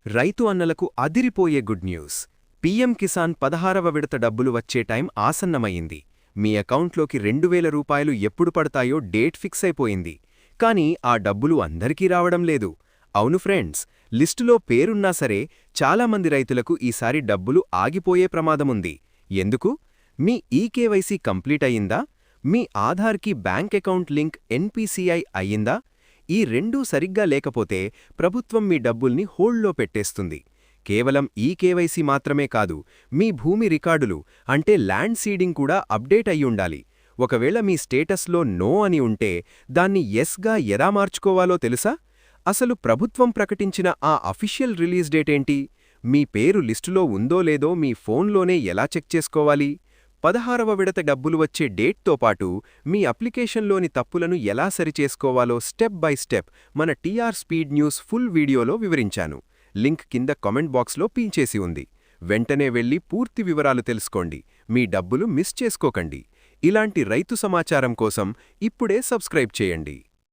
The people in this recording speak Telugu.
రైతు అన్నలకు అదిరిపోయే గుడ్ న్యూస్. పీఎం కిసాన్ 16వ విడత డబ్బులు వచ్చే టైం ఆసన్నమయ్యింది. మీ అకౌంట్లోకి 2000 రూపాయలు ఎప్పుడు పడతాయో డేట్ ఫిక్స్ అయిపోయింది. కానీ ఆ డబ్బులు అందరికీ రావడం లేదు. అవును ఫ్రెండ్స్, లిస్టులో పేరున్నా సరే చాలామంది రైతులకు ఈసారి డబ్బులు ఆగిపోయే ప్రమాదముంది. ఎందుకు? మీ ఈకేవైసీ కంప్లీట్ అయ్యిందా? మీ ఆధార్కి బ్యాంక్ అకౌంట్ లింక్ ఎన్పీసీఐ అయ్యిందా? ఈ రెండూ సరిగ్గా లేకపోతే ప్రభుత్వం మీ డబ్బుల్ని హోల్డ్లో పెట్టేస్తుంది. కేవలం ఈకేవైసీ మాత్రమే కాదు, మీ భూమి రికార్డులు అంటే ల్యాండ్ సీడింగ్ కూడా అప్డేట్ అయ్యుండాలి. ఒకవేళ మీ స్టేటస్లో నో అని ఉంటే దాన్ని ఎస్గా ఎలా మార్చుకోవాలో తెలుసా? అసలు ప్రభుత్వం ప్రకటించిన ఆ అఫీషియల్ రిలీజ్ డేట్ ఏంటి? మీ పేరు లిస్టులో ఉందో లేదో మీ ఫోన్లోనే ఎలా చెక్ చేసుకోవాలి? 16వ విడత డబ్బులు వచ్చే డేట్తో పాటు మీ అప్లికేషన్లోని తప్పులను ఎలా సరిచేసుకోవాలో స్టెప్ బై స్టెప్ మన టీఆర్ స్పీడ్ న్యూస్ ఫుల్ వీడియోలో వివరించాను. లింక్ కింద కామెంట్ బాక్స్లో పిన్ చేసి ఉంది. వెంటనే వెళ్లి పూర్తి వివరాలు తెలుసుకోండి. మీ డబ్బులు మిస్ చేసుకోకండి. ఇలాంటి రైతు సమాచారం కోసం ఇప్పుడే సబ్స్క్రైబ్ చేయండి.